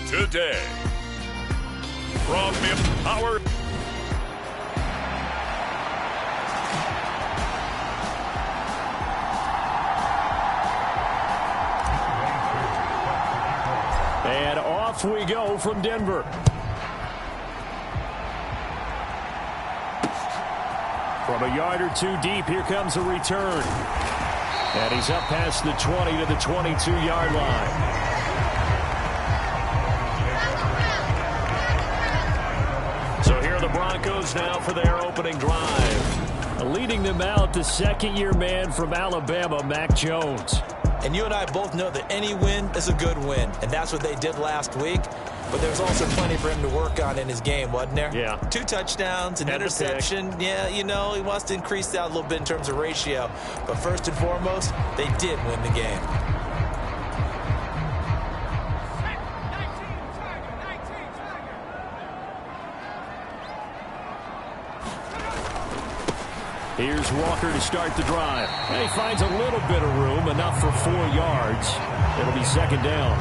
today. From Empower. And off we go from Denver. From a yard or two deep, here comes a return. And he's up past the 20 to the 22-yard line. So here are the Broncos now for their opening drive. Leading them out, the second-year man from Alabama, Mac Jones. And you and I both know that any win is a good win, and that's what they did last week. But there's also plenty for him to work on in his game, wasn't there? Yeah. 2 touchdowns, an interception. Yeah, you know, he wants to increase that a little bit in terms of ratio. But first and foremost, they did win the game. Here's Walker to start the drive. And he finds a little bit of room, enough for 4 yards. It'll be second down.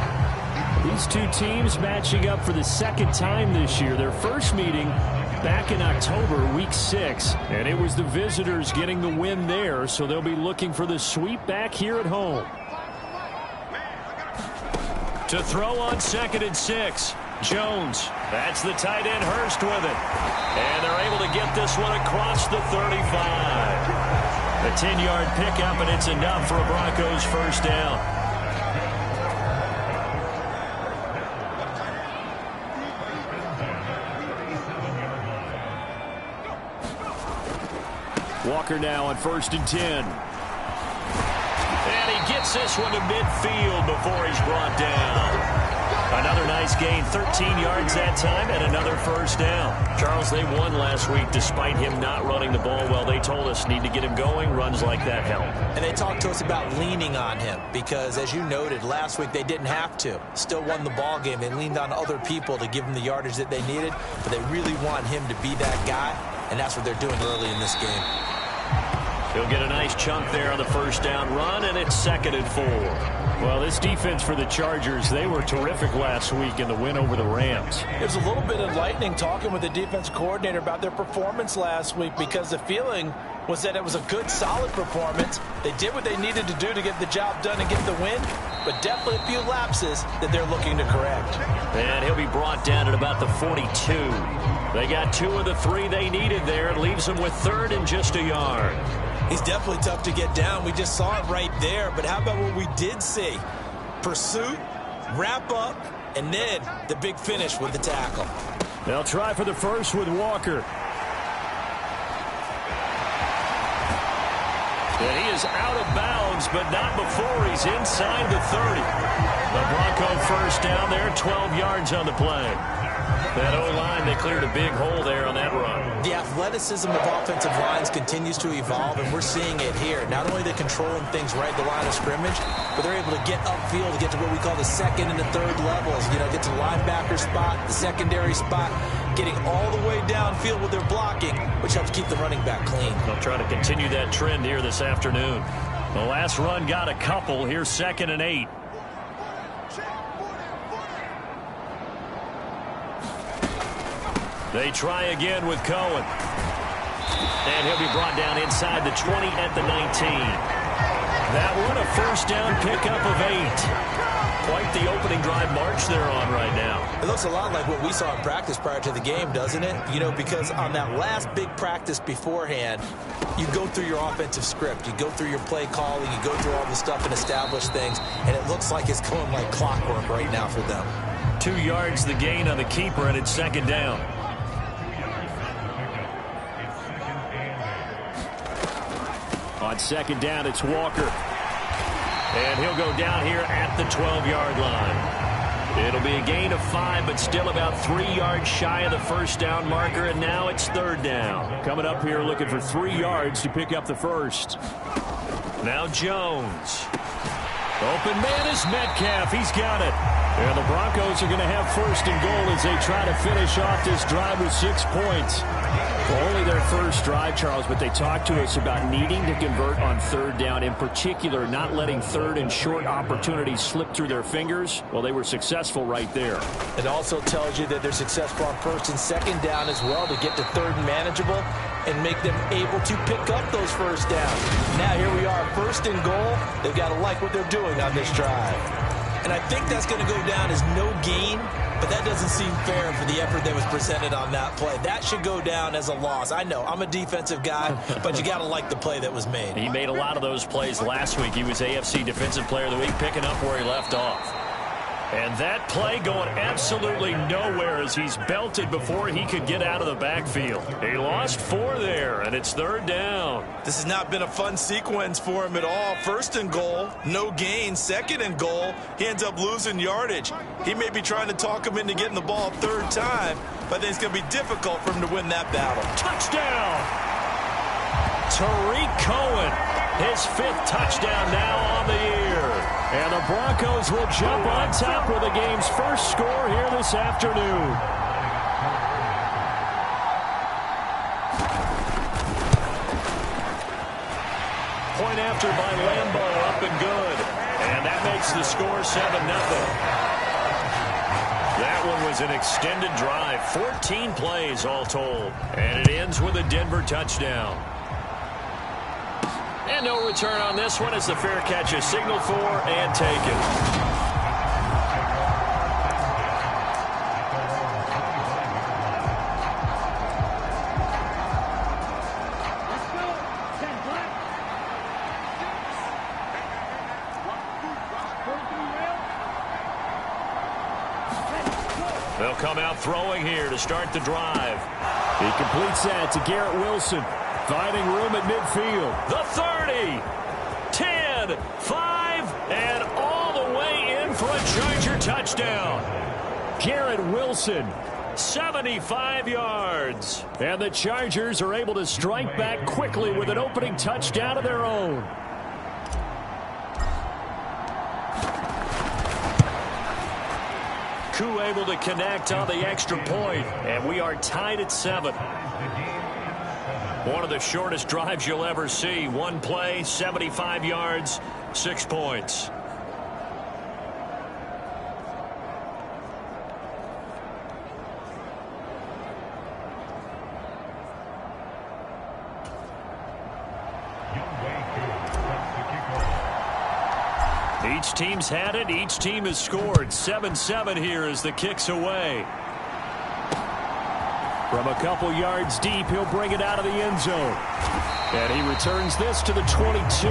These two teams matching up for the second time this year. Their first meeting back in October, week 6. And it was the visitors getting the win there, so they'll be looking for the sweep back here at home. To throw on 2nd and 6. Jones. That's the tight end, Hurst, with it. And they're able to get this one across the 35. A 10-yard pickup, and it's enough for a Broncos first down. Walker now on 1st and 10. And he gets this one to midfield before he's brought down. Another nice gain, 13 yards that time, and another first down. Charles, they won last week despite him not running the ball well. They told us need to get him going. Runs like that help. And they talked to us about leaning on him because, as you noted, last week they didn't have to. Still won the ball game. They leaned on other people to give them the yardage that they needed, but they really want him to be that guy, and that's what they're doing early in this game. He'll get a nice chunk there on the first down run, and it's 2nd and 4. Well, this defense for the Chargers, they were terrific last week in the win over the Rams. It was a little bit enlightening talking with the defense coordinator about their performance last week because the feeling was that it was a good, solid performance. They did what they needed to do to get the job done and get the win, but definitely a few lapses that they're looking to correct. And he'll be brought down at about the 42. They got 2 of the 3 they needed there. It leaves them with 3rd and just a yard. He's definitely tough to get down. We just saw it right there. But how about what we did see? Pursuit, wrap up, and then the big finish with the tackle. They'll try for the first with Walker. And he is out of bounds, but not before he's inside the 30. The Bronco first down there, 12 yards on the play. That O-line, they cleared a big hole there on that run. The athleticism of offensive lines continues to evolve, and we're seeing it here. Not only are they controlling things right at the line of scrimmage, but they're able to get upfield to get to what we call the 2nd and the 3rd levels. You know, get to the linebacker spot, the secondary spot, getting all the way downfield with their blocking, which helps keep the running back clean. They'll try to continue that trend here this afternoon. The last run got a couple. Here's 2nd and 8. They try again with Cohen. And he'll be brought down inside the 20 at the 19. That one a first down pickup of 8. Quite the opening drive march they're on right now. It looks a lot like what we saw in practice prior to the game, doesn't it? You know, because on that last big practice beforehand, you go through your offensive script. You go through your play calling. You go through all the stuff and establish things. And it looks like it's going like clockwork right now for them. 2 yards the gain on the keeper, and it's 2nd down. On 2nd down, it's Walker. And he'll go down here at the 12-yard line. It'll be a gain of 5, but still about 3 yards shy of the first down marker, and now it's 3rd down. Coming up here looking for 3 yards to pick up the first. Now Jones. Open man is Metcalf. He's got it. And the Broncos are going to have first and goal as they try to finish off this drive with 6 points. Well, only their first drive, Charles, but they talked to us about needing to convert on third down, in particular not letting third and short opportunities slip through their fingers. Well, they were successful right there. It also tells you that they're successful on first and second down as well to get to third and manageable and make them able to pick up those first downs. Now here we are, first and goal. They've got to like what they're doing on this drive. And I think that's going to go down as no gain, but that doesn't seem fair for the effort that was presented on that play. That should go down as a loss. I know, I'm a defensive guy, but you got to like the play that was made. He made a lot of those plays last week. He was AFC Defensive Player of the Week, picking up where he left off. And that play going absolutely nowhere as he's belted before he could get out of the backfield. He lost 4 there, and it's third down. This has not been a fun sequence for him at all. First and goal, no gain. Second and goal, he ends up losing yardage. He may be trying to talk him into getting the ball third time, but then it's going to be difficult for him to win that battle. Touchdown! Tariq Cohen, his 5th touchdown now on the year. And the Broncos will jump on top with the game's first score here this afternoon. Point after by Lambeau, up and good. And that makes the score 7-0. That one was an extended drive, 14 plays all told. And it ends with a Denver touchdown. And no return on this one as the fair catch is signaled for and taken. They'll come out throwing here to start the drive. He completes that to Garrett Wilson. Finding room at midfield. The 30, 10, 5, and all the way in for a Charger touchdown. Garrett Wilson, 75 yards. And the Chargers are able to strike back quickly with an opening touchdown of their own. Koo able to connect on the extra point, and we are tied at 7. One of the shortest drives you'll ever see. One play, 75 yards, 6 points. Each team's had it. Each team has scored. 7-7 here as the kick's away. From a couple yards deep, he'll bring it out of the end zone. And he returns this to the 22.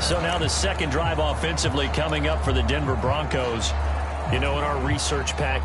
So now the second drive offensively coming up for the Denver Broncos. You know, in our research pack,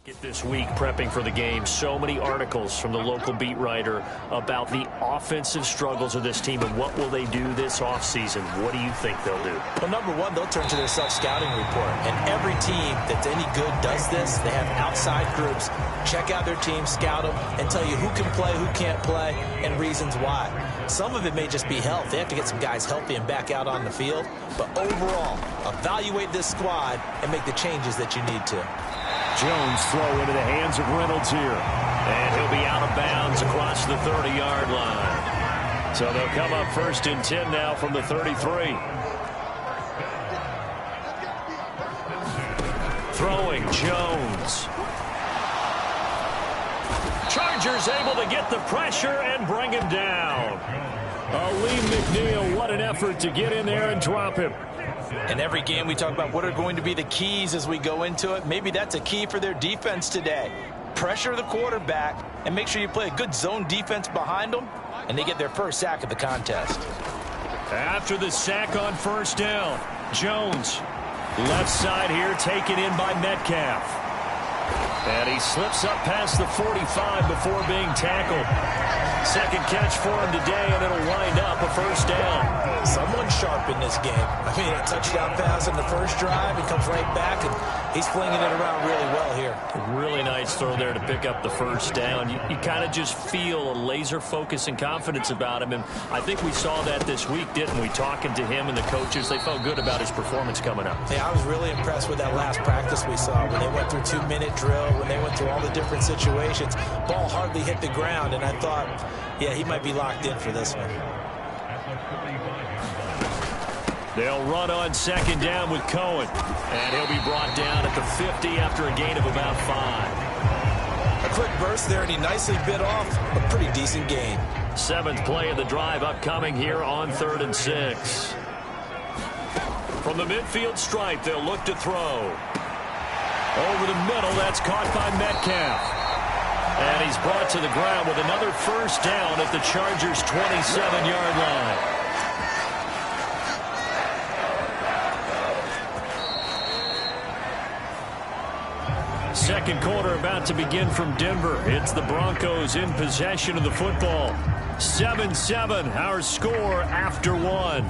get this week prepping for the game. So many articles from the local beat writer about the offensive struggles of this team and what will they do this offseason. What do you think they'll do? Well, number one, they'll turn to their self-scouting report. And every team that's any good does this. They have outside groups. Check out their team, scout them, and tell you who can play, who can't play, and reasons why. Some of it may just be health. They have to get some guys healthy and back out on the field. But overall, evaluate this squad and make the changes that you need to. Jones throw into the hands of Reynolds here. And he'll be out of bounds across the 30-yard line. So they'll come up first and 10 now from the 33. Throwing Jones. Chargers able to get the pressure and bring him down. Aleem McNeil, what an effort to get in there and drop him. In every game we talk about what are going to be the keys as we go into it. Maybe that's a key for their defense today. Pressure the quarterback and make sure you play a good zone defense behind them, and they get their first sack of the contest. After the sack on first down, Jones, left side here, taken in by Metcalf. And he slips up past the 45 before being tackled. Second catch for him today, and it'll wind up a first down. Someone sharp in this game. I mean, a touchdown pass in the first drive. He comes right back, and he's flinging it around really well here. Really nice throw there to pick up the first down. You kind of just feel a laser focus and confidence about him, and I think we saw that this week, didn't we? Talking to him and the coaches, they felt good about his performance coming up. Yeah, I was really impressed with that last practice we saw when they went through 2-minute drill, when they went through all the different situations. Ball hardly hit the ground, and I thought, yeah, he might be locked in for this one. They'll run on second down with Cohen. And he'll be brought down at the 50 after a gain of about 5. A quick burst there, and he nicely bit off a pretty decent gain. 7th play of the drive upcoming here on 3rd and 6. From the midfield stripe, they'll look to throw. Over the middle, that's caught by Metcalf. And he's brought to the ground with another first down at the Chargers' 27-yard line. Second quarter about to begin from Denver. It's the Broncos in possession of the football. 7-7, our score after 1.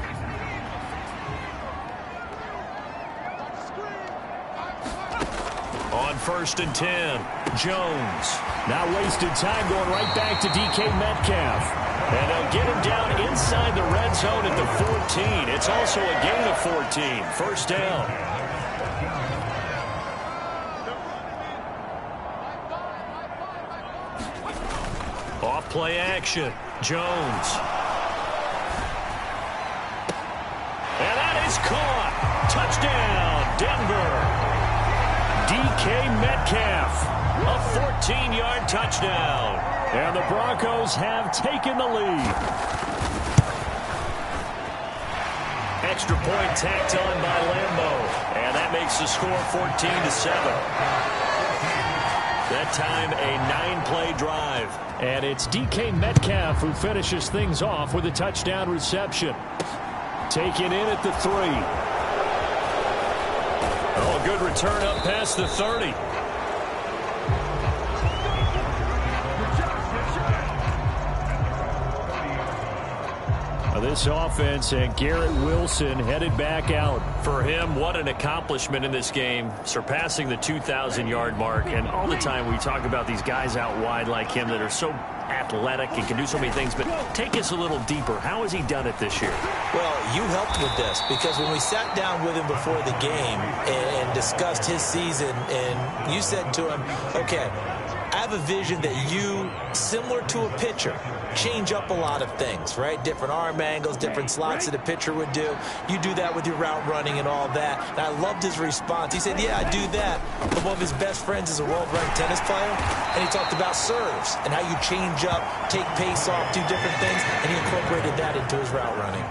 On 1st and 10, Jones. Now wasted time going right back to DK Metcalf. And they'll get him down inside the red zone at the 14. It's also a gain of 14. First down. Off play action. Jones. And that is caught. Touchdown, Denver. DK Metcalf. A 14-yard touchdown. And the Broncos have taken the lead. Extra point tacked on by Lambo. And that makes the score 14-7. That time, a 9-play drive. And it's DK Metcalf who finishes things off with a touchdown reception. Taken in at the 3. Oh, a good return up past the 30. This offense and Garrett Wilson headed back out. For him, what an accomplishment in this game, surpassing the 2,000-yard mark. And all the time we talk about these guys out wide like him that are so athletic and can do so many things. But take us a little deeper. How has he done it this year? Well, you helped with this because when we sat down with him before the game and discussed his season, and you said to him, okay, I have a vision that you, similar to a pitcher, change up a lot of things, right? Different arm angles, different slots that a pitcher would do. You do that with your route running and all that. And I loved his response. He said, yeah, I do that. But one of his best friends is a world-ranked tennis player, and he talked about serves and how you change up, take pace off, do different things, and he incorporated that into his route running.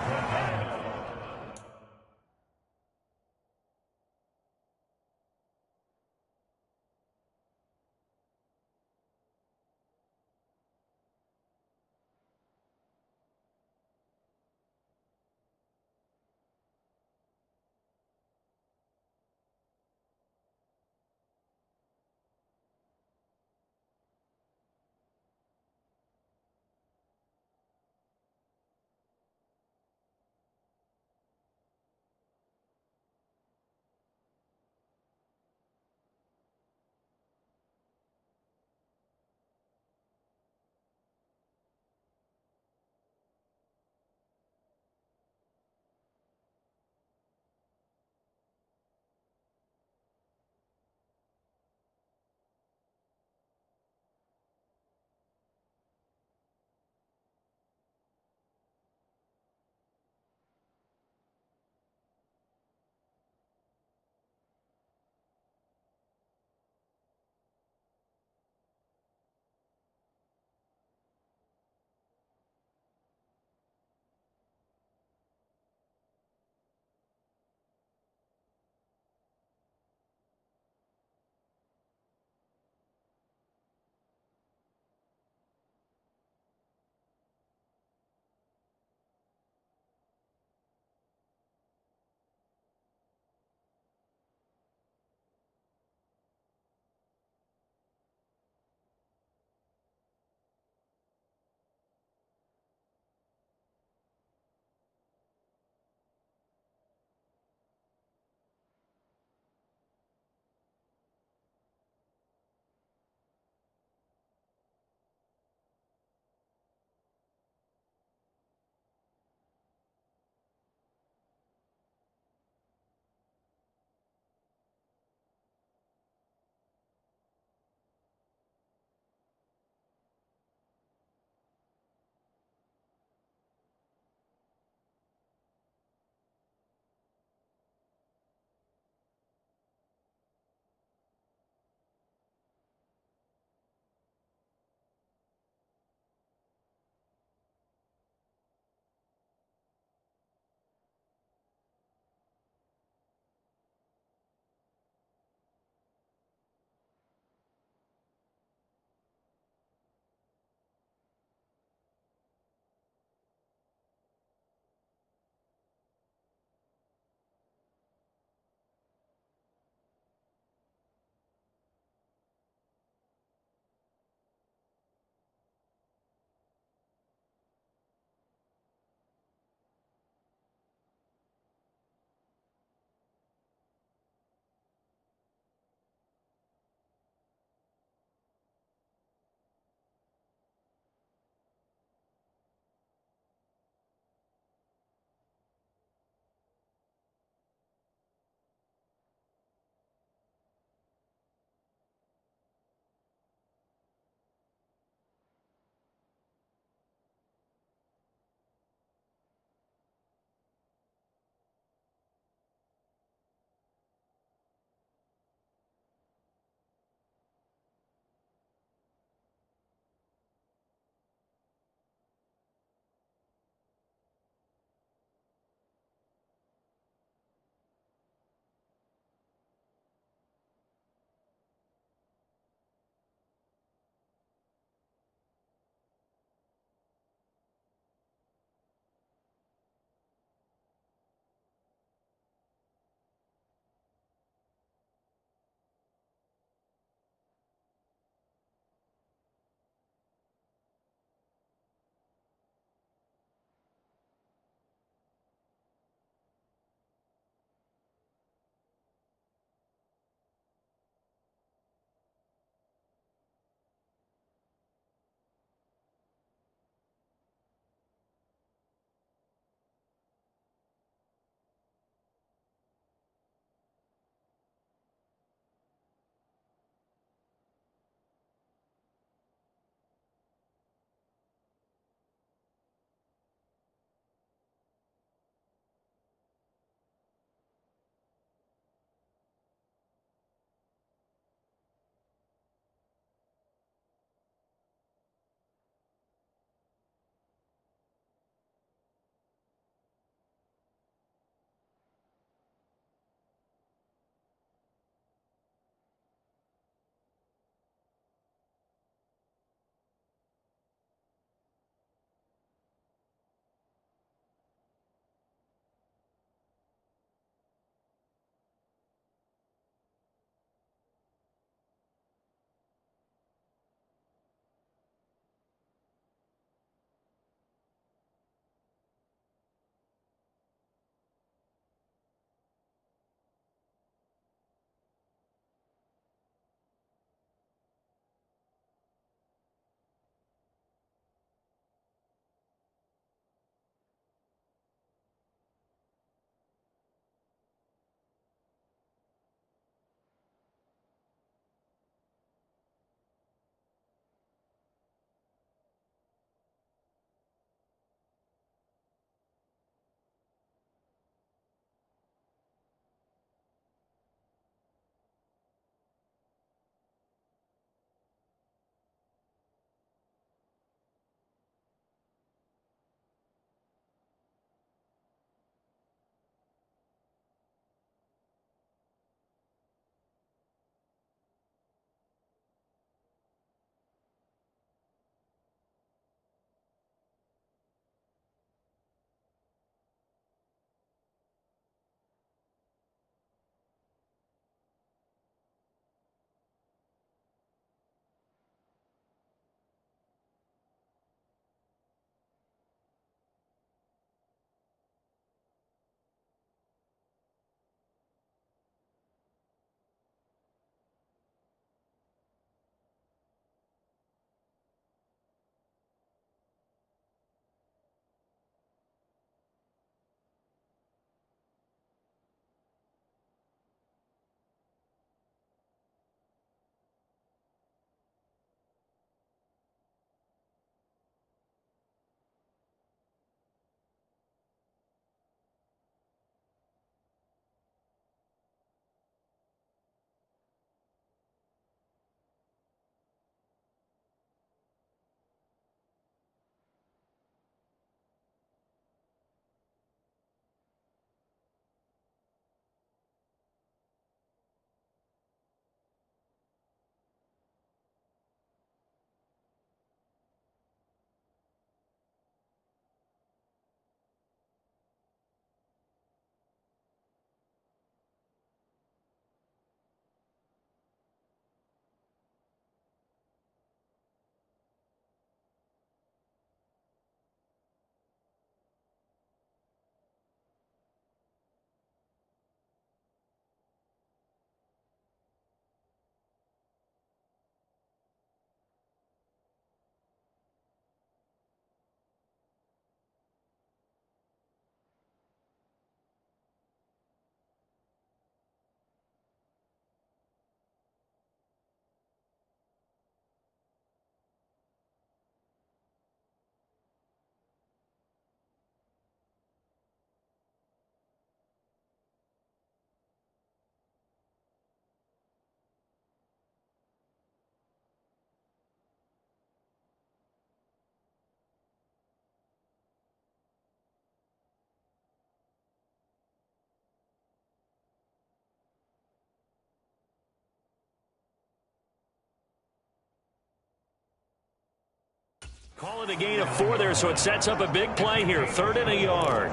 Call it a gain of 4 there, so it sets up a big play here. 3rd and a yard.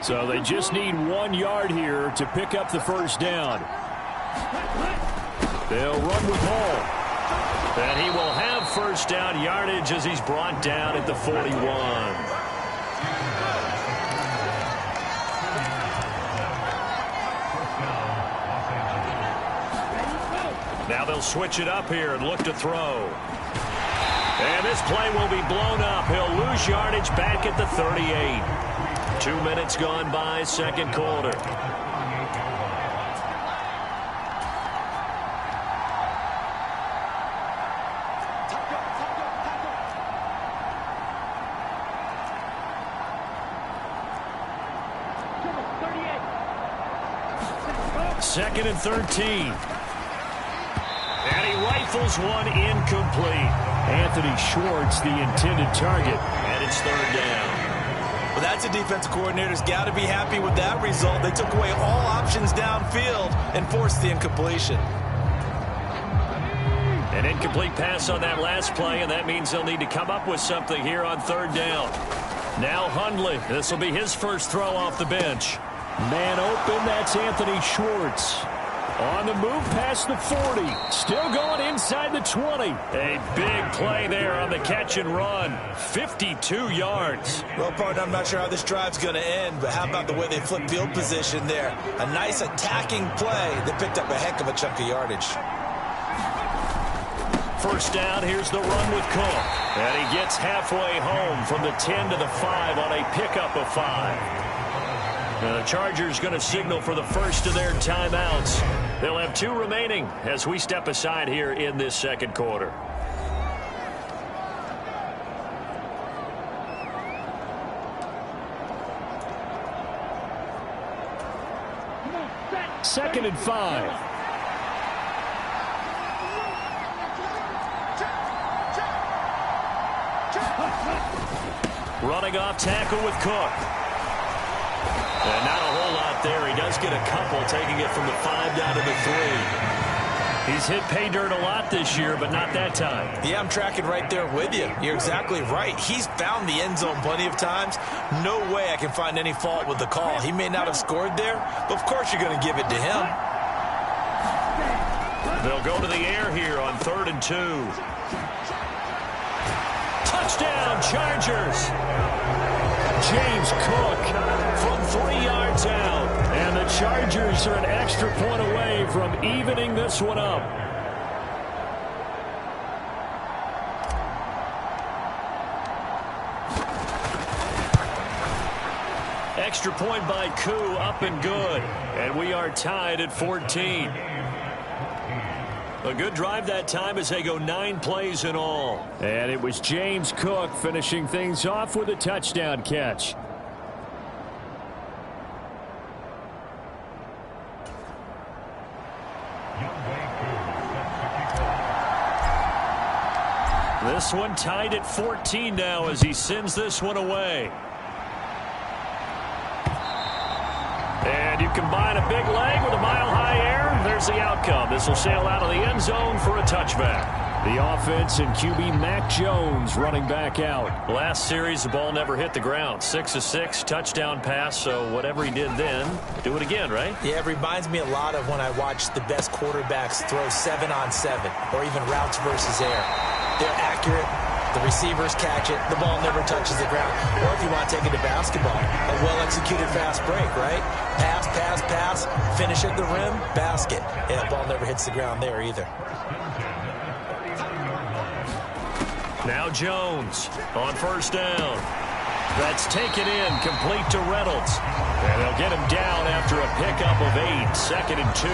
So they just need 1 yard here to pick up the first down. They'll run with Hall. And he will have first down yardage as he's brought down at the 41. Now they'll switch it up here and look to throw. And this play will be blown up. He'll lose yardage back at the 38. 2 minutes gone by, second quarter. Second and 13. And he rifles one incomplete. Anthony Schwartz, the intended target. And it's 3rd down. Well, that's a defensive coordinator's got to be happy with that result. They took away all options downfield and forced the incompletion. An incomplete pass on that last play, and that means they'll need to come up with something here on 3rd down. Now Hundley. This will be his first throw off the bench. Man open, that's Anthony Schwartz. On the move past the 40. Still going inside the 20. A big play there on the catch and run. 52 yards. Well, partner, I'm not sure how this drive's going to end, but how about the way they flip field position there? A nice attacking play that picked up a heck of a chunk of yardage. First down, here's the run with Cook. And he gets halfway home from the 10 to the 5 on a pickup of 5. Now the Chargers going to signal for the first of their timeouts. They'll have 2 remaining as we step aside here in this second quarter. Second and 5. Running off tackle with Cook. And not a whole lot there. He does get a couple, taking it from the 5 down to the 3. He's hit pay dirt a lot this year, but not that time. Yeah, I'm tracking right there with you. You're exactly right. He's found the end zone plenty of times. No way I can find any fault with the call. He may not have scored there, but of course you're going to give it to him. They'll go to the air here on 3rd and 2. Touchdown, Chargers! James Cook from 3 yards out. And the Chargers are an extra point away from evening this one up. Extra point by Koo, up and good. And we are tied at 14. A good drive that time as they go 9 plays in all. And it was James Cook finishing things off with a touchdown catch. This one tied at 14 now as he sends this one away. And you combine a big leg with a mile-high air, there's the outcome. This will sail out of the end zone for a touchback. The offense and QB Mac Jones running back out. Last series, the ball never hit the ground. 6 of 6, touchdown pass, so whatever he did then, do it again, right? Yeah, it reminds me a lot of when I watched the best quarterbacks throw 7-on-7 or even routes versus air. They're accurate. The receivers catch it. The ball never touches the ground. Or if you want to take it to basketball, a well-executed fast break, right? Pass, pass, pass, finish at the rim, basket. Yeah, the ball never hits the ground there either. Now Jones on first down. That's taken in, complete to Reynolds. And they'll get him down after a pickup of 8, 2nd and 2.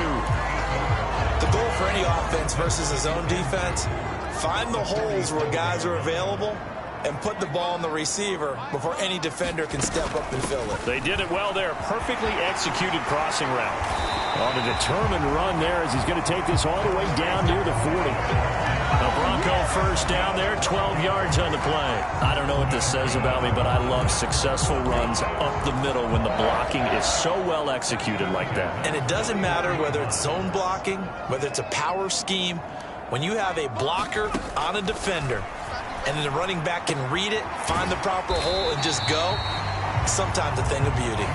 The goal for any offense versus his own defense, find the holes where guys are available and put the ball on the receiver before any defender can step up and fill it. They did it well there. Perfectly executed crossing route. On a determined run there as he's going to take this all the way down near the 40. A Bronco first down there, 12 yards on the play. I don't know what this says about me, but I love successful runs up the middle when the blocking is so well executed like that. And it doesn't matter whether it's zone blocking, whether it's a power scheme. When you have a blocker on a defender and then the running back can read it, find the proper hole, and just go, sometimes a thing of beauty.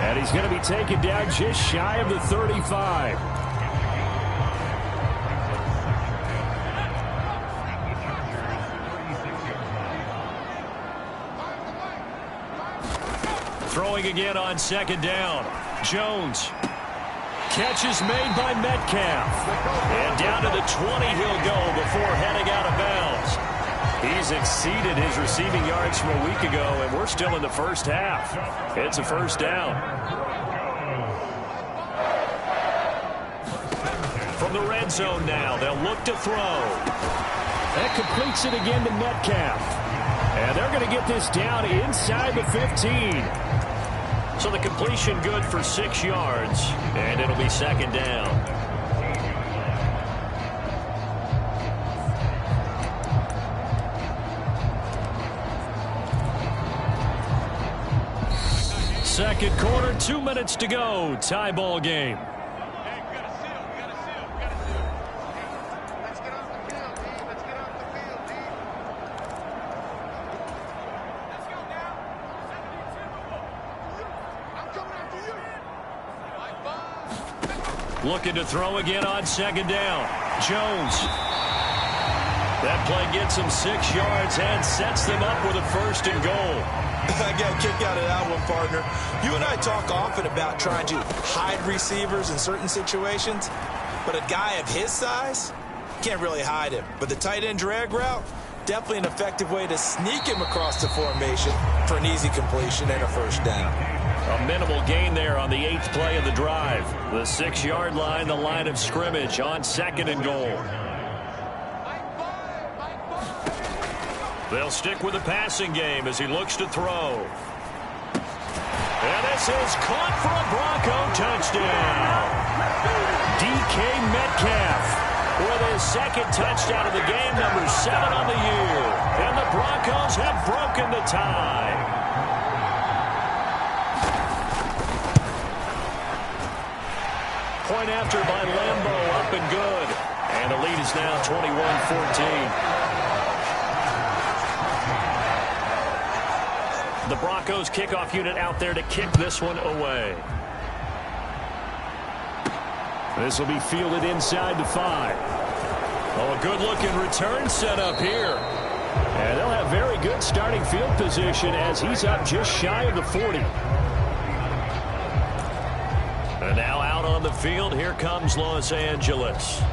And he's going to be taken down just shy of the 35. Throwing again on second down. Jones. Catch is made by Metcalf. And down to the 20 he'll go before heading out of bounds. He's exceeded his receiving yards from a week ago, and we're still in the first half. It's a first down. From the red zone now, they'll look to throw. That completes it again to Metcalf. And they're going to get this down inside the 15. So the completion good for 6 yards, and it'll be second down. Second quarter, 2 minutes to go. Tie ball game. Looking to throw again on second down. Jones. That play gets him 6 yards and sets them up with a first and goal. I got a kick out of that one, partner. You and I talk often about trying to hide receivers in certain situations, but a guy of his size can't really hide him. But the tight end drag route, definitely an effective way to sneak him across the formation for an easy completion and a first down. A minimal gain there on the 8th play of the drive. The 6-yard line, the line of scrimmage on second and goal. They'll stick with the passing game as he looks to throw. And this is caught for a Bronco touchdown. DK Metcalf with his second touchdown of the game, number 7 on the year. And the Broncos have broken the tie. Point after by Lambo, up and good. And the lead is now 21-14. The Broncos kickoff unit out there to kick this one away. This will be fielded inside the 5. Oh, a good-looking return set up here. And they'll have very good starting field position as he's up just shy of the 40. And now out on the field, here comes Los Angeles.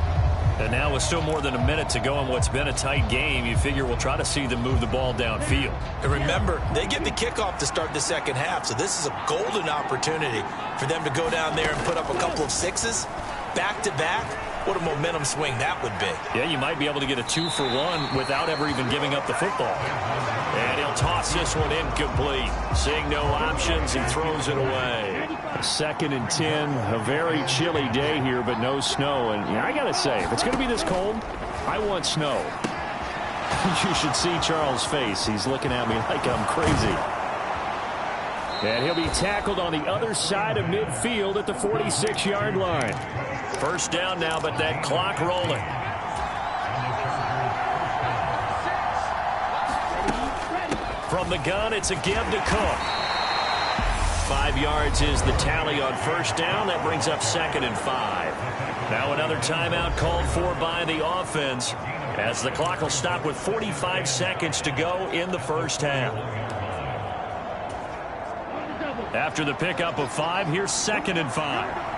And now with still more than a minute to go in what's been a tight game, you figure we'll try to see them move the ball downfield. And remember, they get the kickoff to start the second half, so this is a golden opportunity for them to go down there and put up a couple of sixes back-to-back. What a momentum swing that would be. Yeah, you might be able to get a 2-for-1 without ever even giving up the football. And he'll toss this one incomplete. Seeing no options, he throws it away. 2nd and 10, a very chilly day here, but no snow. And I got to say, if it's going to be this cold, I want snow. You should see Charles' face. He's looking at me like I'm crazy. And he'll be tackled on the other side of midfield at the 46-yard line. First down now, but that clock rolling. From the gun, it's a give to Cook. 5 yards is the tally on first down. That brings up 2nd and 5. Now another timeout called for by the offense as the clock will stop with 45 seconds to go in the first half. After the pickup of 5, here's 2nd and 5.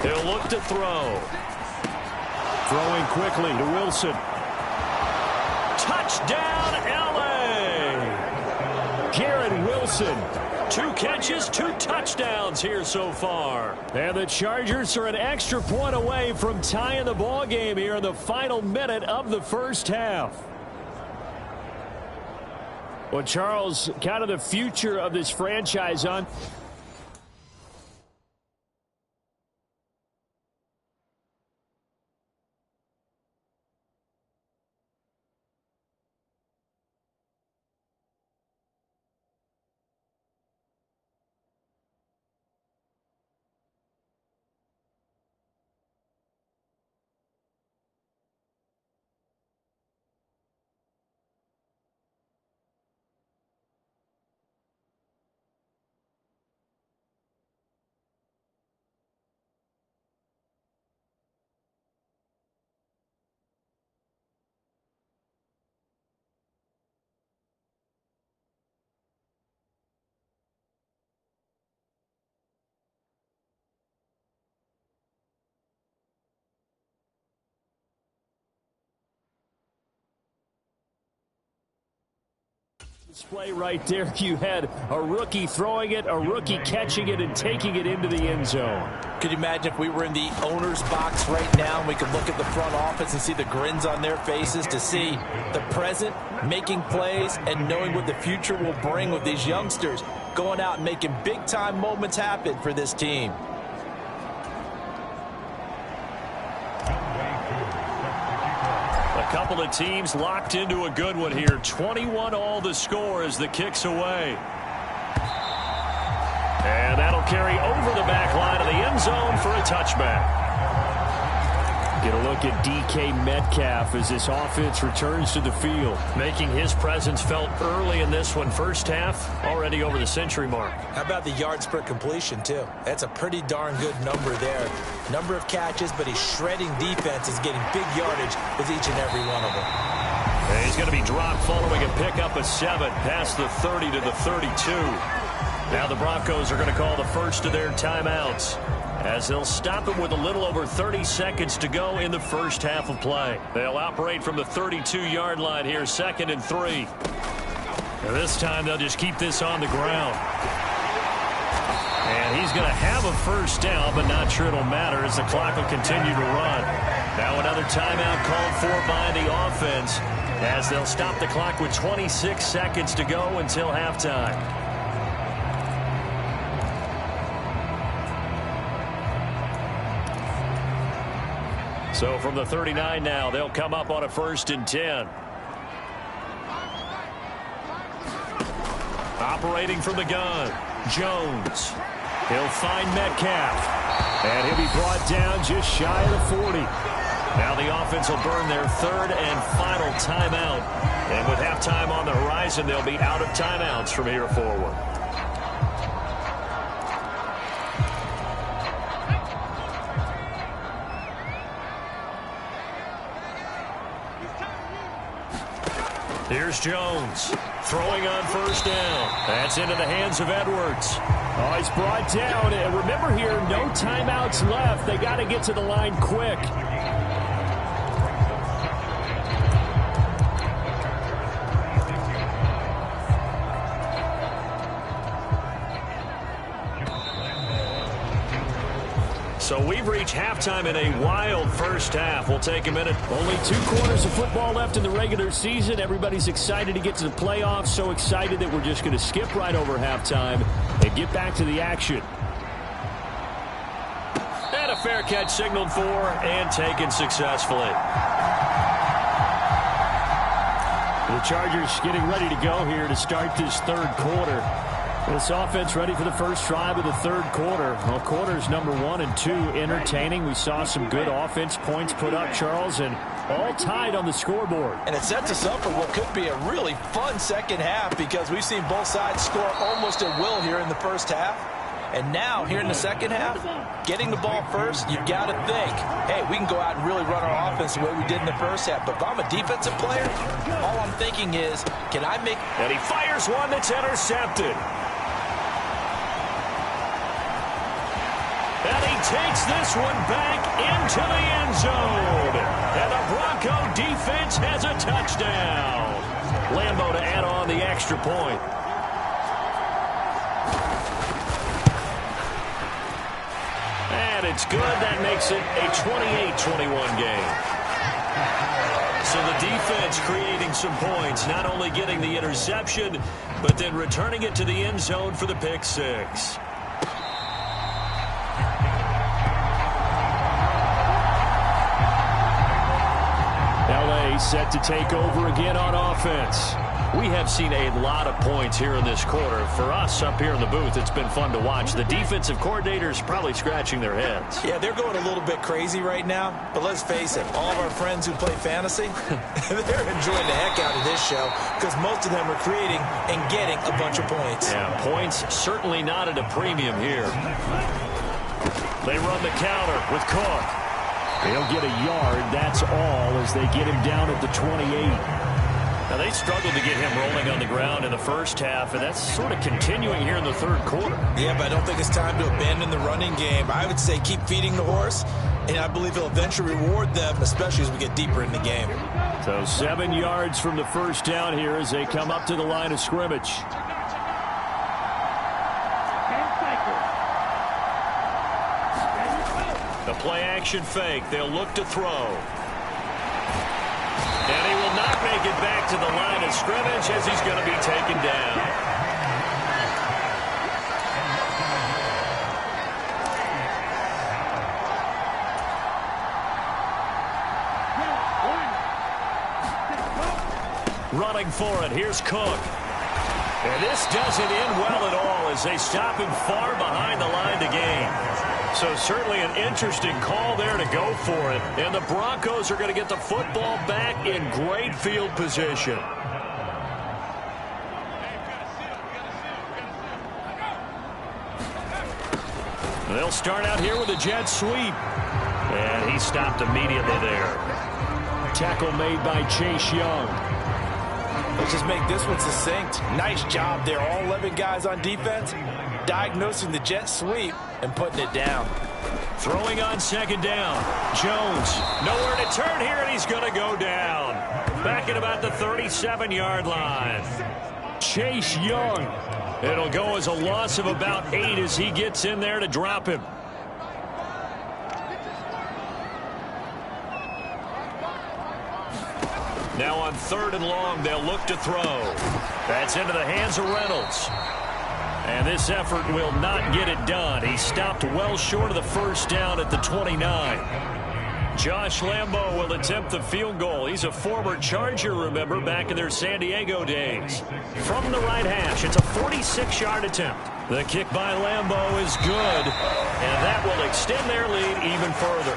He'll look to throw. Throwing quickly to Wilson. Touchdown, L.A. Garrett Wilson. 2 catches, 2 touchdowns here so far. And the Chargers are an extra point away from tying the ball game here in the final minute of the first half. Well, Charles, kind of the future of this franchise on. Display right there. You had a rookie throwing it, a rookie catching it, and taking it into the end zone. Could you imagine if we were in the owner's box right now and we could look at the front office and see the grins on their faces, to see the present making plays and knowing what the future will bring with these youngsters going out and making big-time moments happen for this team. A couple of teams locked into a good one here. 21 all the score as the kick's away. And that'll carry over the back line of the end zone for a touchback. Get a look at DK Metcalf as this offense returns to the field, making his presence felt early in this one. First half, already over the century mark. How about the yards per completion, too? That's a pretty darn good number there. Number of catches, but he's shredding defenses, getting big yardage with each and every one of them. And he's going to be dropped following a pickup of 7 past the 30 to the 32. Now the Broncos are going to call the first of their timeouts, as they'll stop it with a little over 30 seconds to go in the first half of play. They'll operate from the 32-yard line here, 2nd and 3. And this time they'll just keep this on the ground. And he's going to have a first down, but not sure it'll matter as the clock will continue to run. Now another timeout called for by the offense, as they'll stop the clock with 26 seconds to go until halftime. So from the 39 now, they'll come up on a 1st and 10. Operating from the gun, Jones. He'll find Metcalf. And he'll be brought down just shy of the 40. Now the offense will burn their 3rd and final timeout. And with halftime on the horizon, they'll be out of timeouts from here forward. Here's Jones throwing on 1st down. That's into the hands of Edwards. Oh, he's brought down. And remember here, no timeouts left. They got to get to the line quick. So we've reached halftime in a wild first half. We'll take a minute. Only 2 quarters of football left in the regular season. Everybody's excited to get to the playoffs. So excited that we're just going to skip right over halftime and get back to the action. And a fair catch signaled for and taken successfully. The Chargers getting ready to go here to start this 3rd quarter. This offense ready for the first drive of the 3rd quarter. Well, quarters number 1 and 2 entertaining. We saw some good offense points put up, Charles, and all tied on the scoreboard. And it sets us up for what could be a really fun second half, because we've seen both sides score almost at will here in the first half. And now, here in the second half, getting the ball first, you've got to think, hey, we can go out and really run our offense the way we did in the first half. But if I'm a defensive player, all I'm thinking is, can I make... And he fires one that's intercepted. And he takes this one back into the end zone. And the Bronco defense has a touchdown. Lambo to add on the extra point. And it's good. That makes it a 28-21 game. So the defense creating some points, not only getting the interception, but then returning it to the end zone for the pick 6. Set to take over again on offense. We have seen a lot of points here in this quarter. For us up here in the booth, it's been fun to watch. The defensive coordinators probably scratching their heads. Yeah, they're going a little bit crazy right now. But let's face it, all of our friends who play fantasy, they're enjoying the heck out of this show, because most of them are creating and getting a bunch of points. Yeah, points certainly not at a premium here. They run the counter with Cook. They'll get a yard, that's all, as they get him down at the 28. Now, they struggled to get him rolling on the ground in the first half, and that's sort of continuing here in the third quarter. Yeah, but I don't think it's time to abandon the running game. I would say keep feeding the horse, and I believe he'll eventually reward them, especially as we get deeper in the game. So 7 yards from the first down here as they come up to the line of scrimmage. The play-action fake. They'll look to throw. And he will not make it back to the line of scrimmage as he's going to be taken down. Running for it. Here's Cook. And this doesn't end well at all as they stop him far behind the line to gain. So certainly an interesting call there to go for it. And the Broncos are going to get the football back in great field position. They'll start out here with a jet sweep. And he stopped immediately there. Tackle made by Chase Young. Let's just make this one succinct. Nice job there. All 11 guys on defense diagnosing the jet sweep and putting it down. Throwing on second down. Jones nowhere to turn here, and he's going to go down. Back at about the 37-yard line. Chase Young. It'll go as a loss of about 8 as he gets in there to drop him. Now on 3rd and long, they'll look to throw. That's into the hands of Reynolds. And this effort will not get it done. He stopped well short of the first down at the 29. Josh Lambo will attempt the field goal. He's a former Charger, remember, back in their San Diego days. From the right hash, it's a 46-yard attempt. The kick by Lambo is good, and that will extend their lead even further.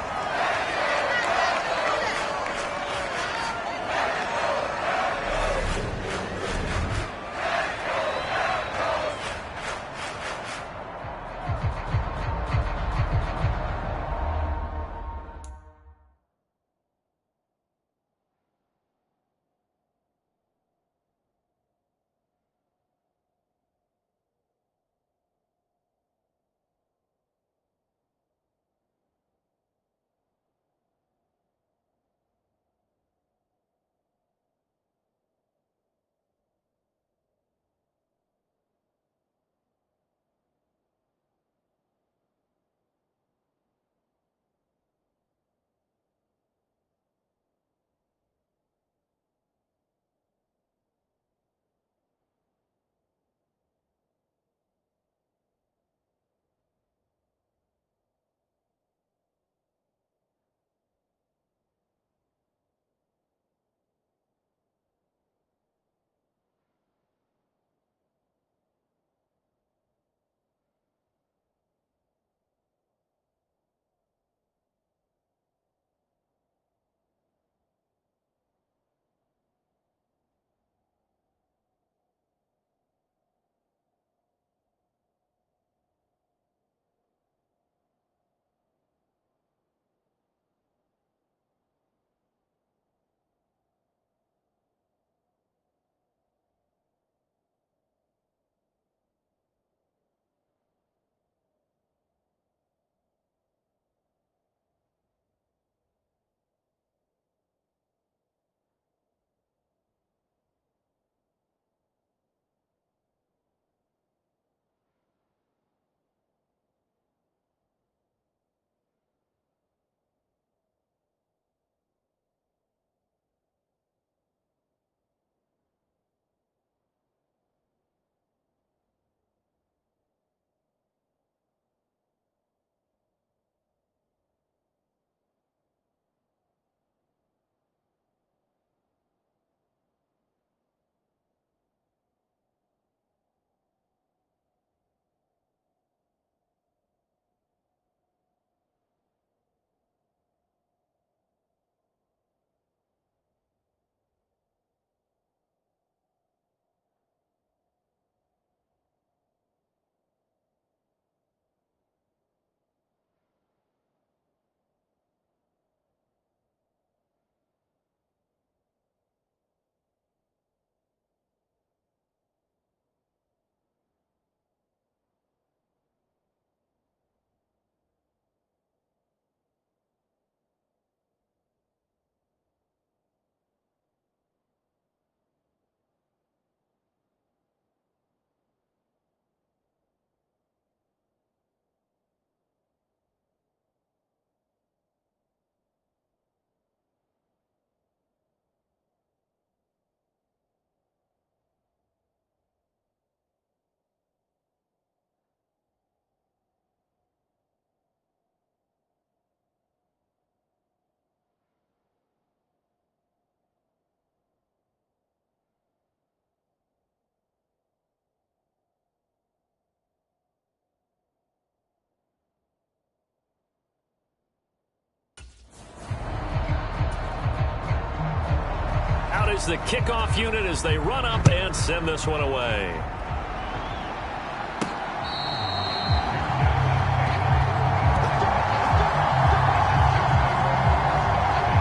is the kickoff unit as they run up and send this one away.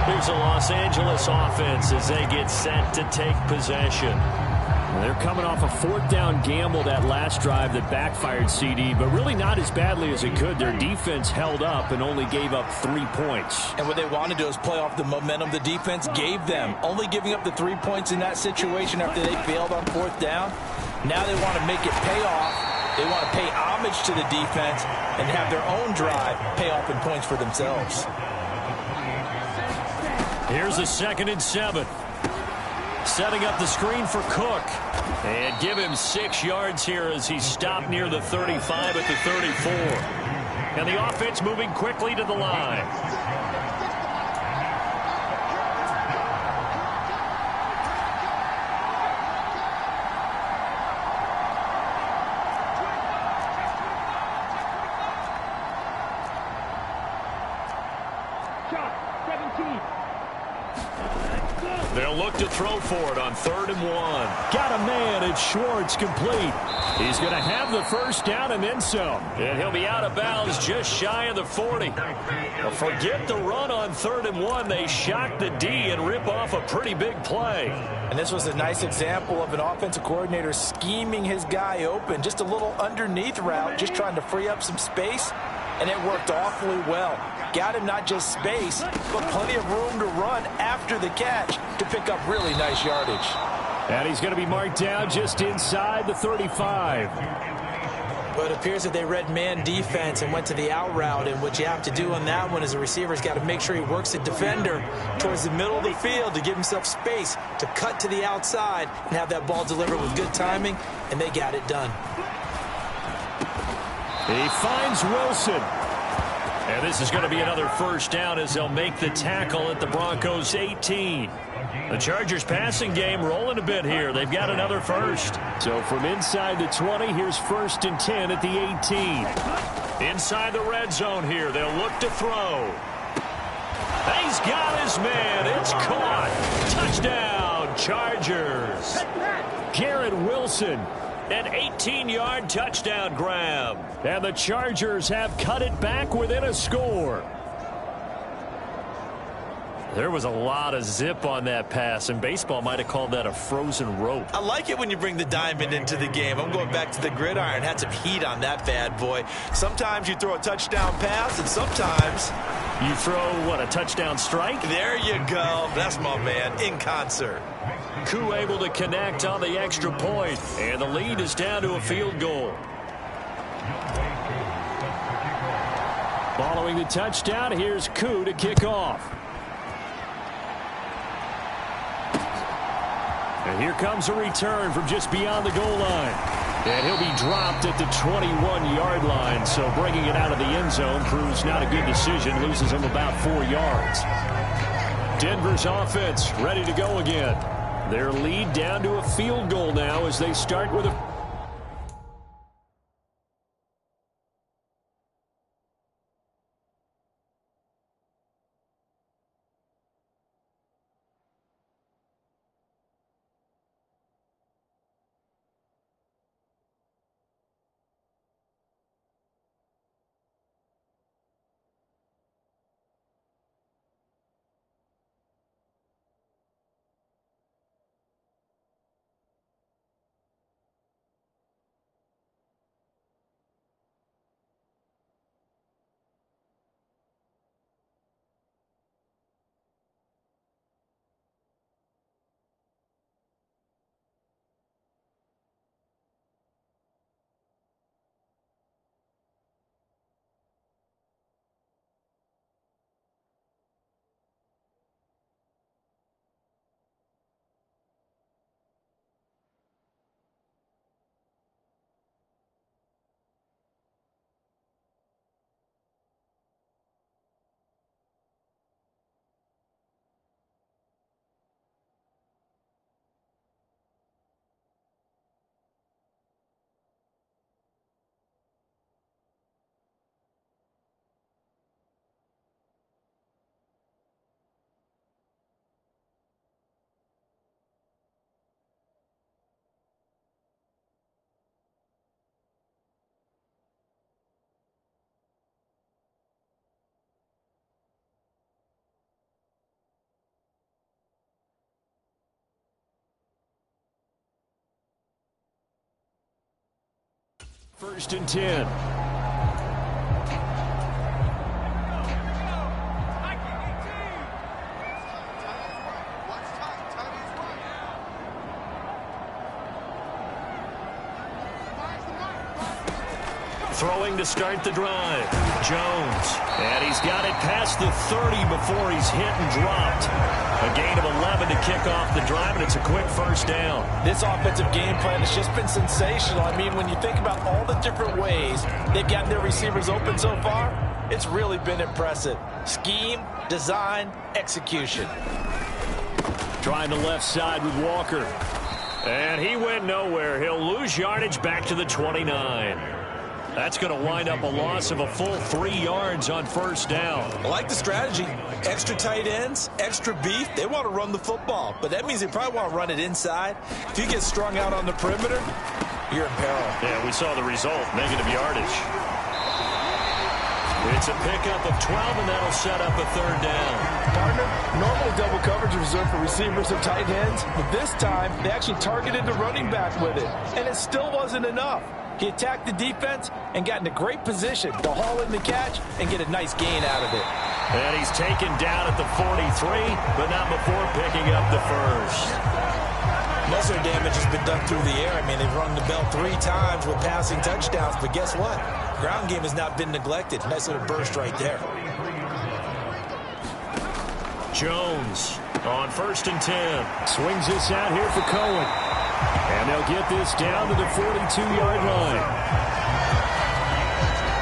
Here's a Los Angeles offense as they get set to take possession. They're coming off a fourth down gamble that last drive that backfired, CD, but really not as badly as it could. Their defense held up and only gave up 3 points. And what they want to do is play off the momentum the defense gave them. Only giving up the 3 points in that situation after they failed on fourth down. Now they want to make it pay off. They want to pay homage to the defense and have their own drive pay off in points for themselves. Here's a 2nd and 7. Setting up the screen for Cook. And give him 6 yards here as he stopped near the 35 at the 34. And the offense moving quickly to the line. They'll look to throw for it on 3rd and 1. Got a man, it's Schwartz, complete. He's going to have the first down and then some. And he'll be out of bounds just shy of the 40. Well, forget the run on 3rd and 1. They shock the D and rip off a pretty big play. And this was a nice example of an offensive coordinator scheming his guy open. Just a little underneath route, just trying to free up some space. And it worked awfully well. Got him not just space, but plenty of room to run after the catch to pick up really nice yardage. And he's going to be marked down just inside the 35. But it appears that they read man defense and went to the out route. And what you have to do on that one is the receiver's got to make sure he works the defender towards the middle of the field to give himself space to cut to the outside and have that ball delivered with good timing, and they got it done. He finds Wilson. And this is going to be another first down as they'll make the tackle at the Broncos 18. The Chargers passing game rolling a bit here. They've got another first. So from inside the 20, here's 1st and 10 at the 18. Inside the red zone here, they'll look to throw. He's got his man. It's caught. Touchdown, Chargers. Garrett Wilson. An 18-yard touchdown grab. And the Chargers have cut it back within a score. There was a lot of zip on that pass, and baseball might have called that a frozen rope. I like it when you bring the diamond into the game. I'm going back to the gridiron. Had some heat on that bad boy. Sometimes you throw a touchdown pass, and sometimes you throw, what, a touchdown strike? There you go. That's my man, in concert. Koo able to connect on the extra point, and the lead is down to a field goal. Following the touchdown, here's Koo to kick off. And here comes a return from just beyond the goal line. And he'll be dropped at the 21-yard line, so bringing it out of the end zone proves not a good decision, loses him about 4 yards. Denver's offense ready to go again. Their lead down to a field goal now as they start with a First and 10. Throwing to start the drive. Jones. And he's got it past the 30 before he's hit and dropped. A gain of 11 to kick off the drive, and it's a quick first down. This offensive game plan has just been sensational. I mean, when you think about all the different ways they've gotten their receivers open so far, it's really been impressive. Scheme, design, execution. Trying the left side with Walker. And he went nowhere. He'll lose yardage back to the 29. That's going to wind up a loss of a full 3 yards on first down. I like the strategy. Extra tight ends, extra beef. They want to run the football, but that means they probably want to run it inside. If you get strung out on the perimeter, you're in peril. Yeah, we saw the result, negative yardage. It's a pickup of 12, and that'll set up a third down. Partner, normally double coverage is reserved for receivers and tight ends, but this time they actually targeted the running back with it, and it still wasn't enough. He attacked the defense and got in a great position to haul in the catch and get a nice gain out of it. And he's taken down at the 43, but not before picking up the first. Most of their damage has been done through the air. I mean, they've rung the bell 3 times with passing touchdowns, but guess what? Ground game has not been neglected. Nice little burst right there. Jones on first and 10. Swings this out here for Cohen. And they'll get this down to the 42-yard line.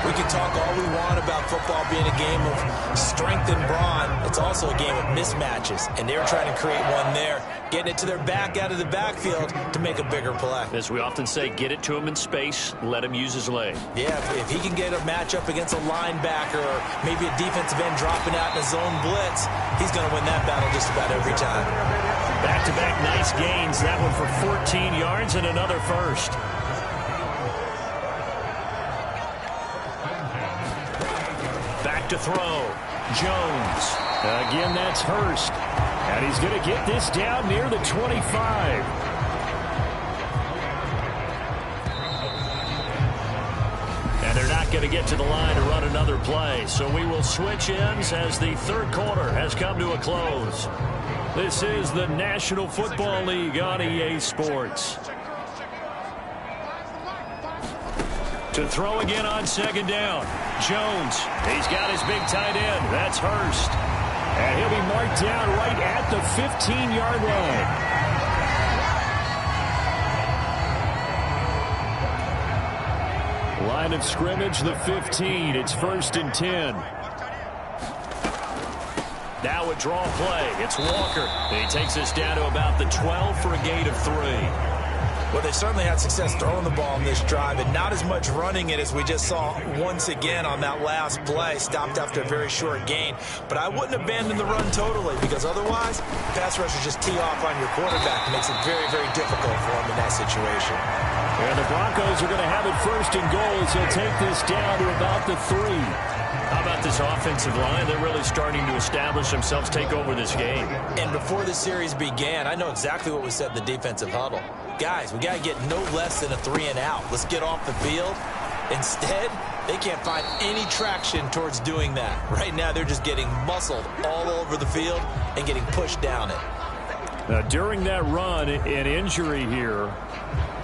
We can talk all we want about football being a game of strength and brawn. It's also a game of mismatches, and they're trying to create one there, getting it to their back out of the backfield to make a bigger play. As we often say, get it to him in space, let him use his leg. Yeah, if he can get a matchup against a linebacker or maybe a defensive end dropping out in a zone blitz, he's going to win that battle just about every time. Back-to-back nice gains. That one for 14 yards and another first. Back to throw. Jones. Again, that's Hurst. And he's going to get this down near the 25. And they're not going to get to the line to run another play. So we will switch ends as the third quarter has come to a close. This is the National Football League on EA Sports. To throw again on second down. Jones. He's got his big tight end. That's Hurst. And he'll be marked down right at the 15-yard line. Line of scrimmage, the 15. It's first and 10. Now a draw play. It's Walker. He takes us down to about the 12 for a gain of 3. Well, they certainly had success throwing the ball in this drive, and not as much running it as we just saw once again on that last play. Stopped after a very short gain. But I wouldn't abandon the run totally, because otherwise, pass rushers just tee off on your quarterback. It makes it very, very difficult for him in that situation. And the Broncos are going to have it first and goal as they'll take this down to about the 3. How about this offensive line? They're really starting to establish themselves, take over this game. And before the series began, I know exactly what we said in the defensive huddle. Guys, we got to get no less than a 3 and out. Let's get off the field. Instead, they can't find any traction towards doing that. Right now, they're just getting muscled all over the field and getting pushed down it. Now, during that run, an injury here.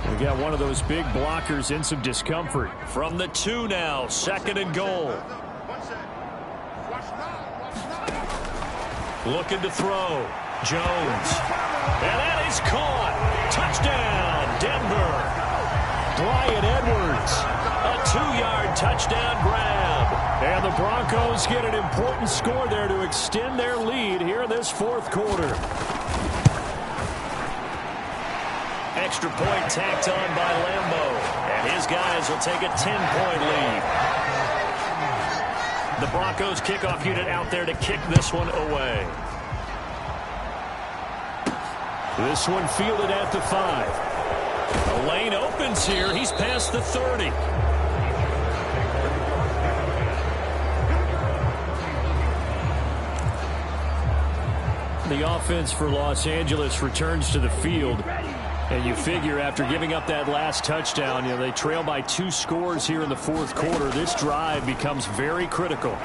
We got one of those big blockers in some discomfort. From the 2 now, second and goal. Looking to throw. Jones. And that is caught. Touchdown, Denver. Bryan Edwards. A 2-yard touchdown grab. And the Broncos get an important score there to extend their lead here in this fourth quarter. Extra point tacked on by Lambo. And his guys will take a 10-point lead. The Broncos kickoff unit out there to kick this one away. This one fielded at the 5. The lane opens here. He's past the 30. The offense for Los Angeles returns to the field. And you figure after giving up that last touchdown, they trail by 2 scores here in the fourth quarter. This drive becomes very critical.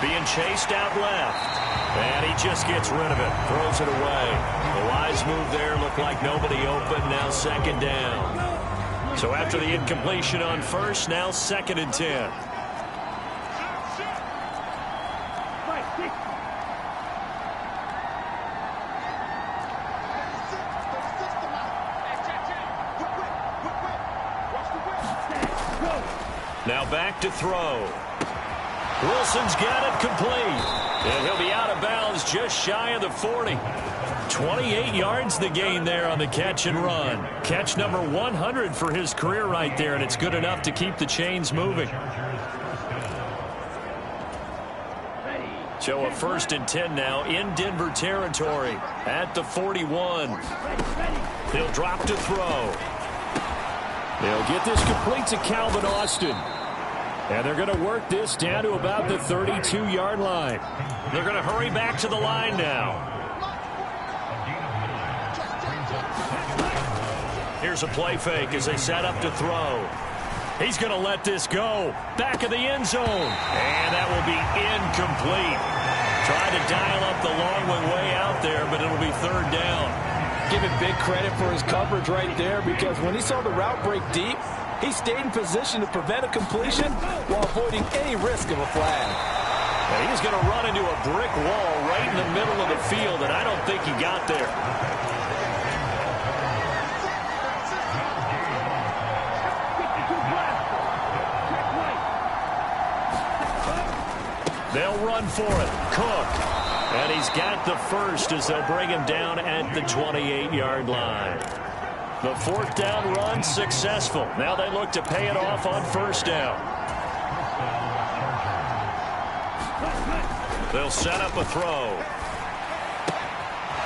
Being chased out left. And he just gets rid of it. Throws it away. The wise move there. Looked like nobody open. Now 2nd down. So after the incompletion on first, now 2nd and 10. Now back to throw. Wilson's got it complete. And he'll be out of bounds just shy of the 40. 28 yards the gain there on the catch and run. Catch number 100 for his career right there, and it's good enough to keep the chains moving. So a 1st and 10 now in Denver territory at the 41. He'll drop to throw. They'll get this complete to Calvin Austin. And they're going to work this down to about the 32-yard line. They're going to hurry back to the line now. Here's a play fake as they set up to throw. He's going to let this go. Back of the end zone. And that will be incomplete. Tried to dial up the long one way out there, but it'll be 3rd down. Give him big credit for his coverage right there, because when he saw the route break deep, he stayed in position to prevent a completion while avoiding any risk of a flag. Now he's going to run into a brick wall right in the middle of the field, and I don't think he got there. They'll run for it. Cook. And he's got the first as they'll bring him down at the 28-yard line. The 4th down run successful. Now they look to pay it off on 1st down. They'll set up a throw.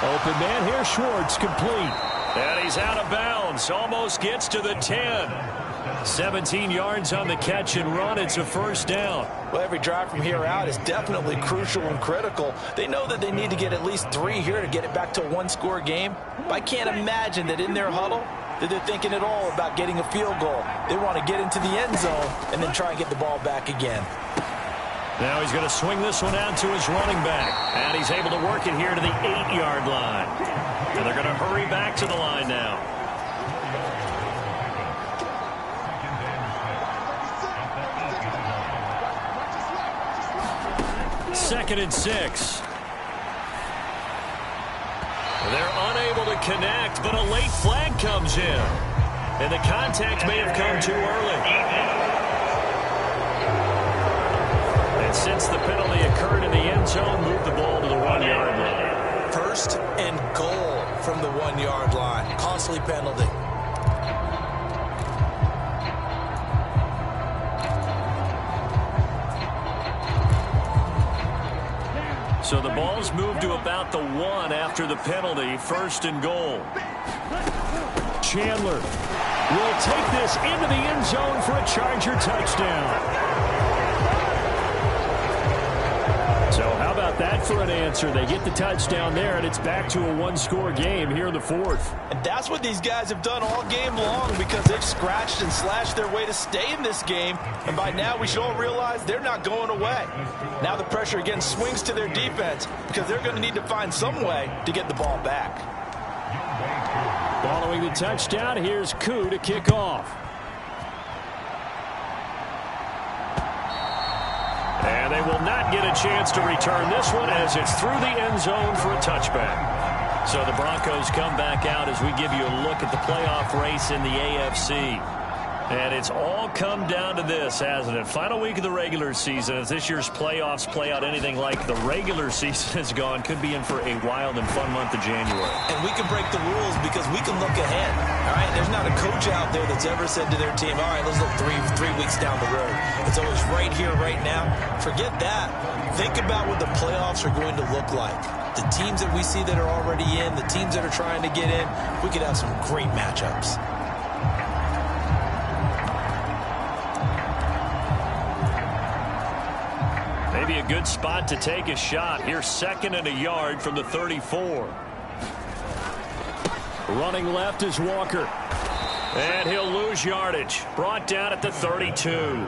Open man here, Schwartz, complete. And he's out of bounds. Almost gets to the 10. 17 yards on the catch and run. It's a 1st down. Well, every drive from here out is definitely crucial and critical. They know that they need to get at least 3 here to get it back to a 1-score game. But I can't imagine that in their huddle that they're thinking at all about getting a field goal. They want to get into the end zone and then try and get the ball back again. Now he's going to swing this one out to his running back. And he's able to work it here to the 8-yard line. And they're going to hurry back to the line now. 2nd and 6. They're unable to connect, but a late flag comes in. And the contact may have come too early. And since the penalty occurred in the end zone, move the ball to the 1-yard line. 1st and goal from the 1-yard line. Costly penalty. So the ball's moved to about the 1 after the penalty. 1st and goal. Chandler will take this into the end zone for a Charger touchdown. So how about that for an answer? They get the touchdown there, and it's back to a 1-score game here in the 4th. And that's what these guys have done all game long, because they've scratched and slashed their way to stay in this game. And by now, we should all realize they're not going away. Now the pressure again swings to their defense, because they're going to need to find some way to get the ball back. Following the touchdown, here's Koo to kick off. And they will not get a chance to return this one as it's through the end zone for a touchback. So the Broncos come back out as we give you a look at the playoff race in the AFC. And it's all come down to this, hasn't it? Final week of the regular season. As this year's playoffs play out anything like the regular season has gone, could be in for a wild and fun month of January. And we can break the rules because we can look ahead. All right, there's not a coach out there that's ever said to their team, all right, let's look three weeks down the road. It's always right here, right now. Forget that. Think about what the playoffs are going to look like. The teams that we see that are already in, the teams that are trying to get in, we could have some great matchups. Maybe a good spot to take a shot. Here's 2nd and a yard from the 34. Running left is Walker. And he'll lose yardage. Brought down at the 32.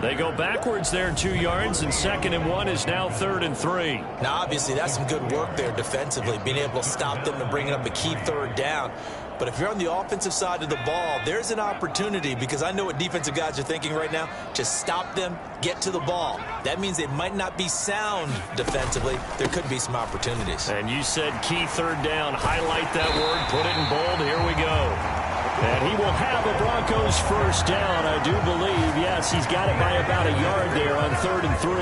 They go backwards there 2 yards, and 2nd and 1 is now 3rd and 3. Now, obviously, that's some good work there defensively, being able to stop them and bringing up a key 3rd down. But if you're on the offensive side of the ball, there's an opportunity, because I know what defensive guys are thinking right now. Just stop them, get to the ball. That means they might not be sound defensively. There could be some opportunities. And you said key 3rd down. Highlight that word. Put it in bold. Here we go. And he will have a Broncos 1st down, I do believe. Yes, he's got it by about a yard there on 3rd and 3.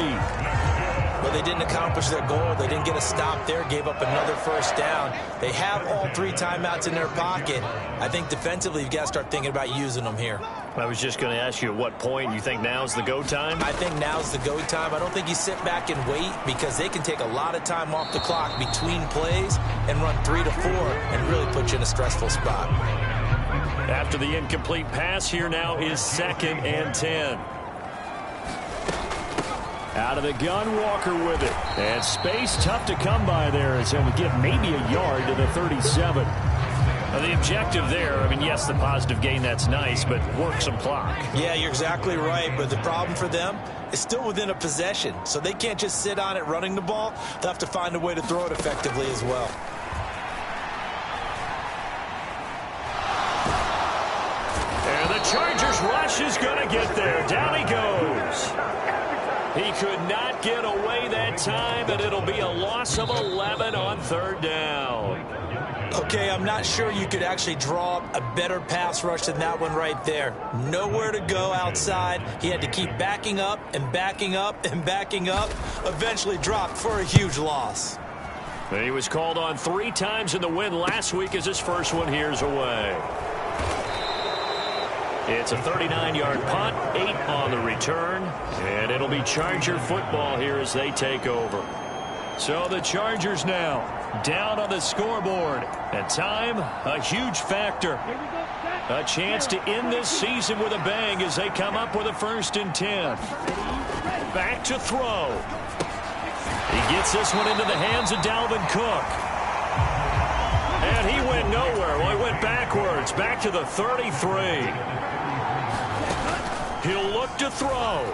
But they didn't accomplish their goal. They didn't get a stop there, gave up another 1st down. They have all 3 timeouts in their pocket. I think defensively you've got to start thinking about using them here. I was just going to ask you at what point you think now's the go time? I think now's the go time. I don't think you sit back and wait, because they can take a lot of time off the clock between plays and run 3 to 4 and really put you in a stressful spot. After the incomplete pass, here now is 2nd and 10. Out of the gun, Walker with it. And space tough to come by there, as he'll get maybe a yard to the 37. Well, the objective there, I mean, yes, the positive gain, that's nice, but work some clock. Yeah, you're exactly right, but the problem for them is still within a possession, so they can't just sit on it running the ball. They'll have to find a way to throw it effectively as well. And the Chargers rush is going to get there. Down he goes. He could not get away that time, and it'll be a loss of 11 on 3rd down. Okay, I'm not sure you could actually draw up a better pass rush than that one right there. Nowhere to go outside. He had to keep backing up and backing up and backing up. Eventually dropped for a huge loss. And he was called on 3 times in the win last week, as his first one here's away. It's a 39-yard punt, 8 on the return, and it'll be Charger football here as they take over. So the Chargers now down on the scoreboard, and time, a huge factor. A chance to end this season with a bang as they come up with a 1st and 10. Back to throw. He gets this one into the hands of Dalvin Cook. And he went nowhere. Well, he went backwards, back to the 33. He'll look to throw.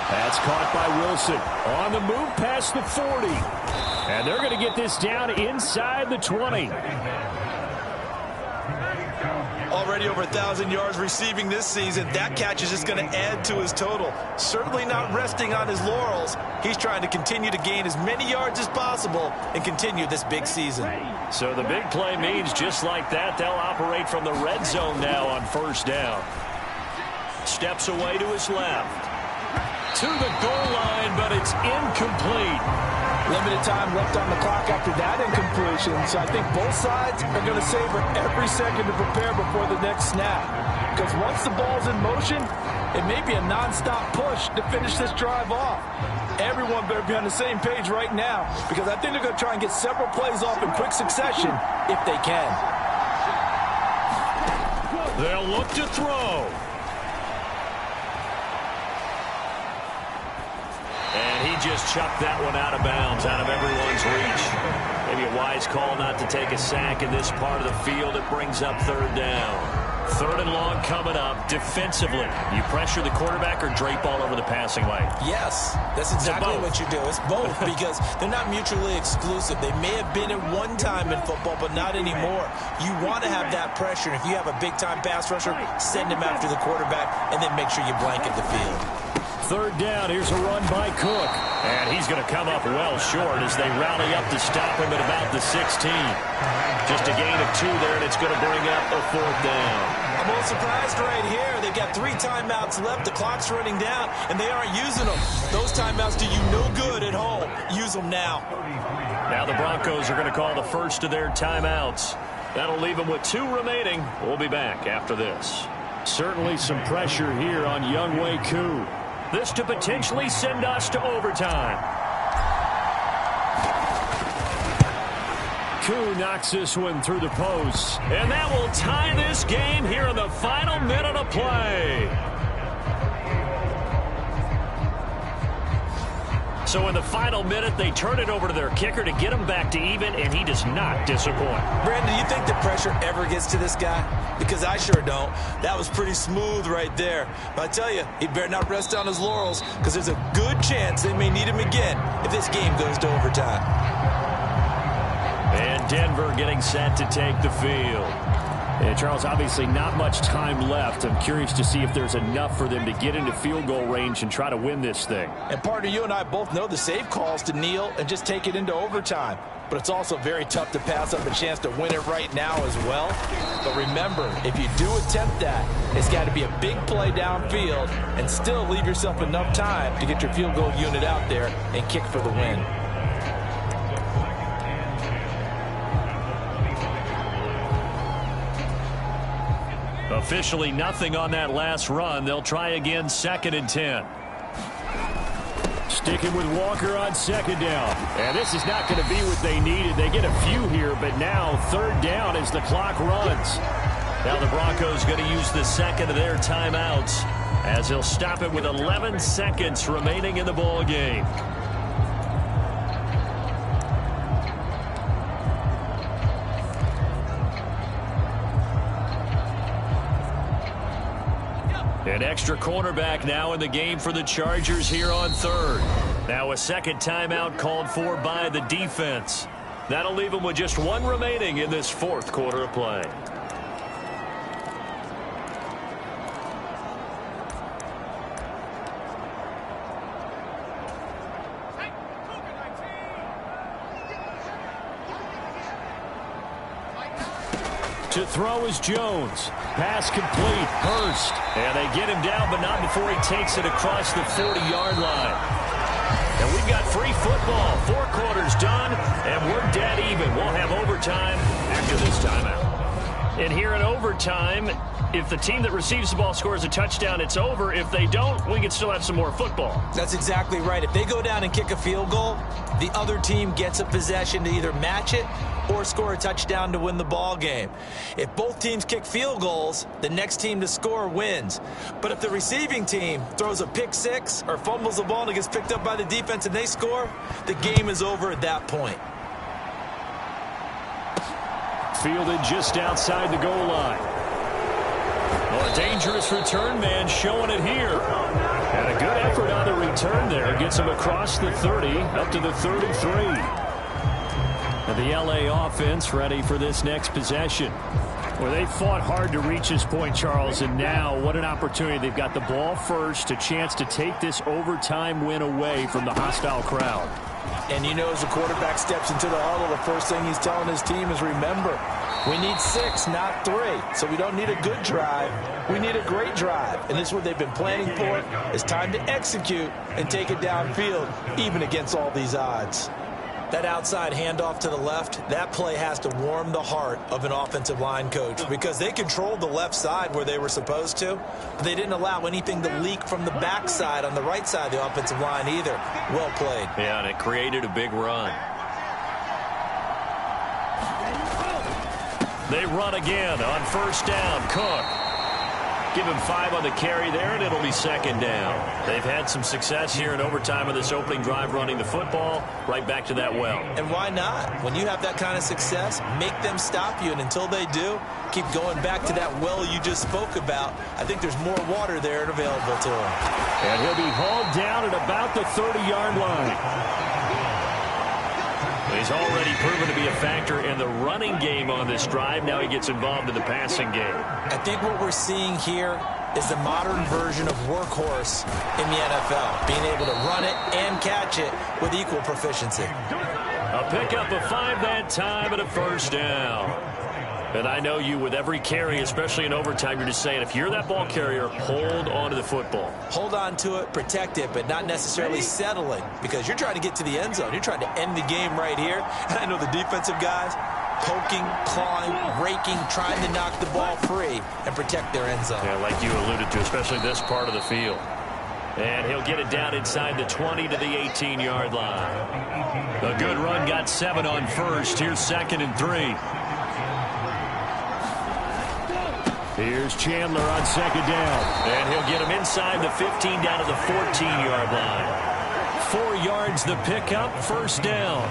That's caught by Wilson. On the move past the 40. And they're going to get this down inside the 20. Already over 1,000 yards receiving this season. That catch is just going to add to his total. Certainly not resting on his laurels. He's trying to continue to gain as many yards as possible and continue this big season. So the big play means just like that, they'll operate from the red zone now on 1st down. Steps away to his left. To the goal line, but it's incomplete. Limited time left on the clock after that incompletion, so I think both sides are going to savor every second to prepare before the next snap. Because once the ball's in motion, it may be a nonstop push to finish this drive off. Everyone better be on the same page right now, because I think they're going to try and get several plays off in quick succession if they can. They'll look to throw. And he just chucked that one out of bounds, out of everyone's reach. Maybe a wise call not to take a sack in this part of the field. It brings up 3rd down. 3rd and long coming up. Defensively, you pressure the quarterback or drape all over the passing lane? Yes, that's exactly what you do. It's both, because they're not mutually exclusive. They may have been at one time in football, but not anymore. You want to have that pressure. If you have a big-time pass rusher, send him after the quarterback, and then make sure you blanket the field. 3rd down, here's a run by Cook. And he's going to come up well short as they rally up to stop him at about the 16. Just a gain of 2 there, and it's going to bring up a 4th down. I'm a little surprised right here. They've got 3 timeouts left. The clock's running down, and they aren't using them. Those timeouts do you no good at home. Use them now. Now the Broncos are going to call the first of their timeouts. That'll leave them with 2 remaining. We'll be back after this. Certainly some pressure here on Younghoe Koo. This to potentially send us to overtime. Koo knocks this one through the post. And that will tie this game here in the final minute of play. So in the final minute, they turn it over to their kicker to get him back to even, and he does not disappoint. Brandon, do you think the pressure ever gets to this guy? Because I sure don't. That was pretty smooth right there. But I tell you, he better not rest on his laurels, because there's a good chance they may need him again if this game goes to overtime. And Denver getting set to take the field. And Charles, obviously not much time left. I'm curious to see if there's enough for them to get into field goal range and try to win this thing. And partner, you and I both know the safe calls to kneel and just take it into overtime. But it's also very tough to pass up a chance to win it right now as well. But remember, if you do attempt that, it's got to be a big play downfield and still leave yourself enough time to get your field goal unit out there and kick for the win. Officially nothing on that last run. They'll try again, 2nd and 10. Sticking with Walker on 2nd down. And this is not going to be what they needed. They get a few here, but now 3rd down as the clock runs. Now the Broncos going to use the second of their timeouts as they'll stop it with 11 seconds remaining in the ball game. An extra cornerback now in the game for the Chargers here on 3rd. Now a second timeout called for by the defense. That'll leave them with just 1 remaining in this 4th quarter of play. To throw is Jones. Pass complete. Hurst. And they get him down, but not before he takes it across the 40-yard line. And we've got free football. 4 quarters done, and we're dead even. We'll have overtime after this timeout. And here in overtime, if the team that receives the ball scores a touchdown, it's over. If they don't, we can still have some more football. That's exactly right. If they go down and kick a field goal, the other team gets a possession to either match it or score a touchdown to win the ball game. If both teams kick field goals, the next team to score wins. But if the receiving team throws a pick six or fumbles the ball and it gets picked up by the defense and they score, the game is over at that point. Fielded just outside the goal line. Well, a dangerous return man showing it here. And a good effort on the return there. Gets him across the 30, up to the 33. And the LA offense ready for this next possession. Well, they fought hard to reach this point, Charles, and now what an opportunity. They've got the ball first, a chance to take this overtime win away from the hostile crowd. And you know, as the quarterback steps into the huddle, the first thing he's telling his team is, remember, we need 6, not 3. So we don't need a good drive. We need a great drive. And this is what they've been planning for. It's time to execute and take it downfield, even against all these odds. That outside handoff to the left, that play has to warm the heart of an offensive line coach because they controlled the left side where they were supposed to, but they didn't allow anything to leak from the backside on the right side of the offensive line either. Well played. Yeah, and it created a big run. They run again on first down. Cook. Give him 5 on the carry there, and it'll be 2nd down. They've had some success here in overtime of this opening drive running the football right back to that well. And why not? When you have that kind of success, make them stop you, and until they do, keep going back to that well you just spoke about. I think there's more water there and available to him. And he'll be hauled down at about the 30-yard line. He's already proven to be a factor in the running game on this drive. Now he gets involved in the passing game. I think what we're seeing here is the modern version of workhorse in the NFL, being able to run it and catch it with equal proficiency. A pickup of 5 that time and a first down. And I know you, with every carry, especially in overtime, you're just saying, if you're that ball carrier, hold on to the football. Hold on to it, protect it, but not necessarily settling, because you're trying to get to the end zone. You're trying to end the game right here. And I know the defensive guys poking, clawing, raking, trying to knock the ball free and protect their end zone. Yeah, like you alluded to, especially this part of the field. And he'll get it down inside the 20 to the 18-yard line. A good run, got 7 on first. Here's 2nd and 3. Here's Chandler on 2nd down. And he'll get him inside the 15 down to the 14-yard line. 4 yards the pickup, first down.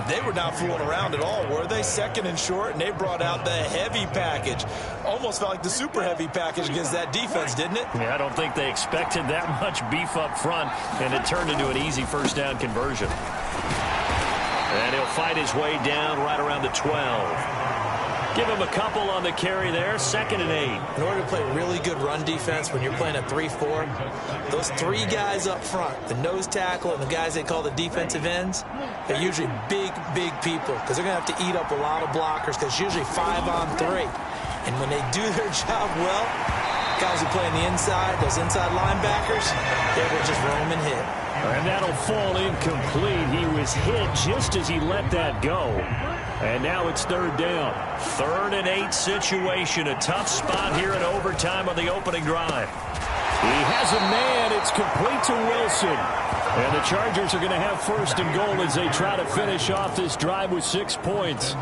They were not fooling around at all, were they? Second and short, and they brought out the heavy package. Almost felt like the super heavy package against that defense, didn't it? Yeah, I don't think they expected that much beef up front, and it turned into an easy first down conversion. And he'll fight his way down right around the 12. Give him a couple on the carry there, 2nd and 8. In order to play really good run defense when you're playing a 3-4, those 3 guys up front, the nose tackle and the guys they call the defensive ends, they're usually big people because they're going to have to eat up a lot of blockers because it's usually 5 on 3. And when they do their job well, guys who play on the inside, those inside linebackers, they will just roam and hit. And that'll fall incomplete. He was hit just as he let that go. And now it's 3rd down. 3rd and 8 situation. A tough spot here in overtime on the opening drive. He has a man. It's complete to Wilson. And the Chargers are going to have 1st and goal as they try to finish off this drive with 6 points.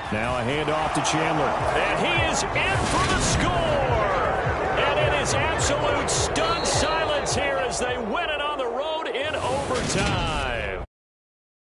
Now a handoff to Chandler. And he is in for the score. And it is absolute stunned silence here as they win it on the road in overtime.